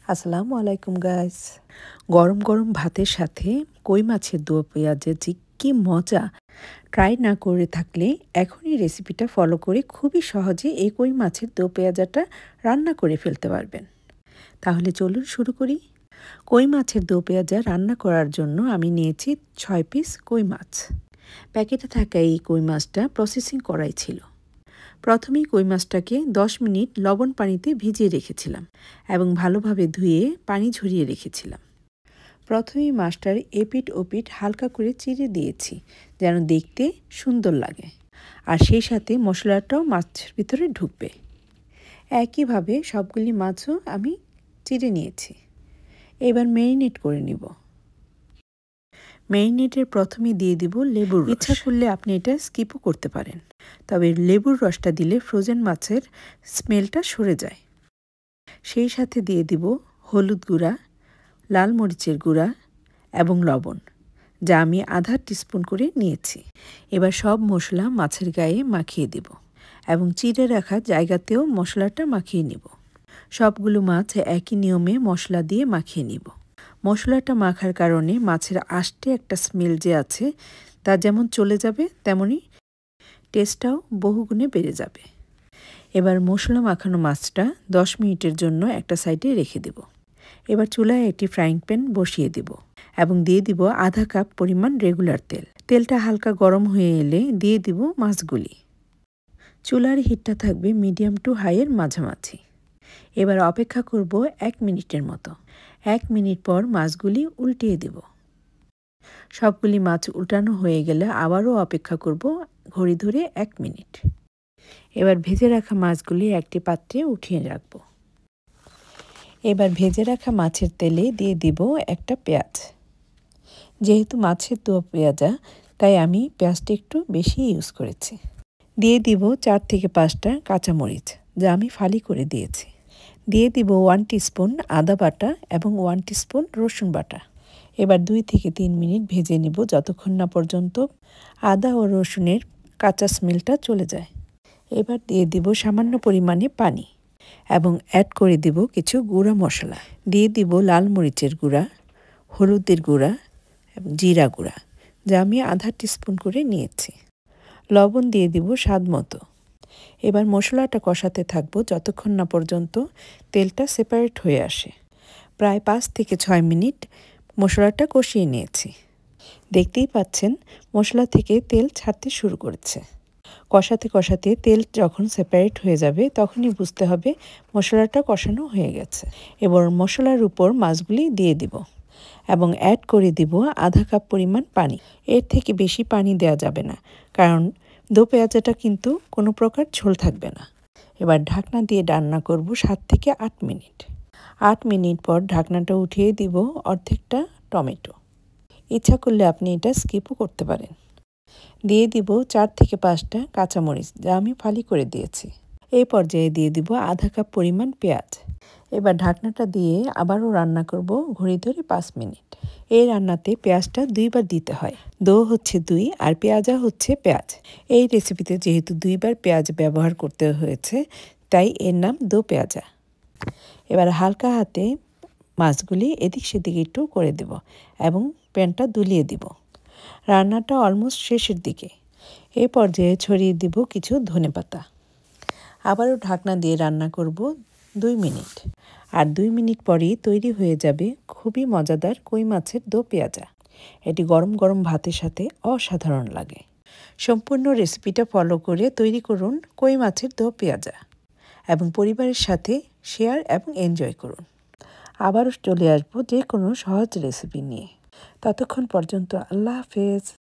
আসসালামু আলাইকুম গাইস। গরম গরম ভাতের সাথে কই মাছের দো পেঁয়াজের যে কি মজা! ট্রাই না করে থাকলে এখনই রেসিপিটা ফলো করে খুবই সহজে এই কই মাছের দো পেঁয়াজাটা রান্না করে ফেলতে পারবেন। তাহলে চলুন শুরু করি। কই মাছের দো পেঁয়াজা রান্না করার জন্য আমি নিয়েছি 6 পিস কই মাছ। প্যাকেটে থাকা এই কই মাছটা প্রসেসিং করাই ছিল। প্রথমেই কই মাছটাকে 10 মিনিট লবণ পানিতে ভিজিয়ে রেখেছিলাম এবং ভালোভাবে ধুয়ে পানি ঝরিয়ে রেখেছিলাম। প্রথমেই মাছটার এপিঠ ওপিঠ হালকা করে চিড়ে দিয়েছি যেন দেখতে সুন্দর লাগে, আর সেই সাথে মশলাটাও মাছের ভিতরে ঢুকবে। একইভাবে সবগুলি মাছও আমি চিড়ে নিয়েছি। এবার ম্যারিনেট করে নিব। ম্যারিনেটের প্রথমে দিয়ে দিব লেবুর রস। ইচ্ছা করলে আপনি এটা স্কিপও করতে পারেন, তবে লেবুর রসটা দিলে ফ্রোজেন মাছের স্মেলটা সরে যায়। সেই সাথে দিয়ে দিব হলুদ গুঁড়া, লাল মরিচের গুঁড়া এবং লবণ, যা আমি আধা টিস্পুন করে নিয়েছি। এবার সব মশলা মাছের গায়ে মাখিয়ে দিব এবং চিড়ে রাখা জায়গাতেও মশলাটা মাখিয়ে নিব। সবগুলো মাছ একই নিয়মে মশলা দিয়ে মাখিয়ে নিব। মশলাটা মাখার কারণে মাছের আষ্টে একটা স্মেল যে আছে তা যেমন চলে যাবে, তেমনি টেস্টটাও বহুগুণে বেড়ে যাবে। এবার মশলা মাখানো মাছটা 10 মিনিটের জন্য একটা সাইডে রেখে দেব। এবার চুলায় একটি ফ্রাইং প্যান বসিয়ে দেব এবং দিয়ে দিব আধা কাপ পরিমাণ রেগুলার তেল। তেলটা হালকা গরম হয়ে এলে দিয়ে দিব মাছগুলি। চুলার হিটটা থাকবে মিডিয়াম টু হাইয়ের মাঝামাঝি। এবার অপেক্ষা করব 1 মিনিটের মতো। 1 মিনিট পর মাছগুলি উল্টিয়ে দেব। সবগুলি মাছ উল্টানো হয়ে গেলে আবারও অপেক্ষা করব ঘড়ি ধরে 1 মিনিট। এবার ভেজে রাখা মাছগুলি একটি পাত্রে উঠিয়ে রাখব। এবার ভেজে রাখা মাছের তেলে দিয়ে দিব একটা পেঁয়াজ। যেহেতু মাছের দো পেঁয়াজা, তাই আমি পেঁয়াজটা একটু বেশি ইউজ করেছি। দিয়ে দিব 4 থেকে 5টা কাঁচামরিচ, যা আমি ফালি করে দিয়েছি। দিয়ে দিব 1 টিস্পুন আদা বাটা এবং 1 টিস্পুন রসুন বাটা। এবার 2 থেকে 3 মিনিট ভেজে নিব যতক্ষণ না পর্যন্ত আদা ও রসুনের কাঁচা স্মেলটা চলে যায়। এবার দিয়ে দিব সামান্য পরিমাণে পানি এবং অ্যাড করে দিব কিছু গুঁড়া মশলা। দিয়ে দিব লাল মরিচের গুঁড়া, হলুদের গুঁড়া এবং জিরা গুঁড়া, যা আমি আধা টিস্পুন করে নিয়েছি। লবণ দিয়ে দিব স্বাদ মতো। এবার মশলাটা কষাতে থাকবো যতক্ষণ না পর্যন্ত তেলটা সেপারেট হয়ে আসে। প্রায় 5 থেকে 6 মিনিট মশলাটা কষিয়ে নিয়েছি। দেখতেই পাচ্ছেন মশলা থেকে তেল ছাড়তে শুরু করেছে। কষাতে কষাতে তেল যখন সেপারেট হয়ে যাবে তখনই বুঝতে হবে মশলাটা কষানো হয়ে গেছে। এবার মশলার উপর মাছগুলি দিয়ে দিব এবং অ্যাড করে দিব আধা কাপ পরিমাণ পানি। এর থেকে বেশি পানি দেওয়া যাবে না, কারণ দো পেঁয়াজাটা কিন্তু কোনো প্রকার ঝোল থাকবে না। এবার ঢাকনা দিয়ে রান্না করব 7 থেকে 8 মিনিট। 8 মিনিট পর ঢাকনাটা উঠিয়ে দিব অর্ধেকটা টমেটো। ইচ্ছা করলে আপনি এটা স্কিপও করতে পারেন। দিয়ে দিব 4 থেকে 5টা কাঁচামরিচ, যা আমি ফালি করে দিয়েছি। এই পর্যায়ে দিয়ে দিব আধা কাপ পরিমাণ পেঁয়াজ। এবার ঢাকনাটা দিয়ে আবারও রান্না করব ঘড়ি ধরে 5 মিনিট। এই রান্নাতে পেঁয়াজটা 2 বার দিতে হয়। দো হচ্ছে 2 আর পেঁয়াজা হচ্ছে পেঁয়াজ। এই রেসিপিতে যেহেতু 2 বার পেঁয়াজ ব্যবহার করতে হয়েছে, তাই এর নাম দো পেঁয়াজা। এবার হালকা হাতে মাছগুলি এদিক সেদিক একটু করে দেব এবং প্যানটা দুলিয়ে দিব। রান্নাটা অলমোস্ট শেষের দিকে। এই পর্যায়ে ছড়িয়ে দিব কিছু ধনেপাতা। আবারও ঢাকনা দিয়ে রান্না করব 2 মিনিট। আর 2 মিনিট পরেই তৈরি হয়ে যাবে খুবই মজাদার কই মাছের দো পেঁয়াজা। এটি গরম গরম ভাতের সাথে অসাধারণ লাগে। সম্পূর্ণ রেসিপিটা ফলো করে তৈরি করুন কই মাছের দো পেঁয়াজা এবং পরিবারের সাথে শেয়ার এবং এনজয় করুন। আবারও চলে আসবো যে কোনো সহজ রেসিপি নিয়ে। ততক্ষণ পর্যন্ত আল্লাহ হাফেজ।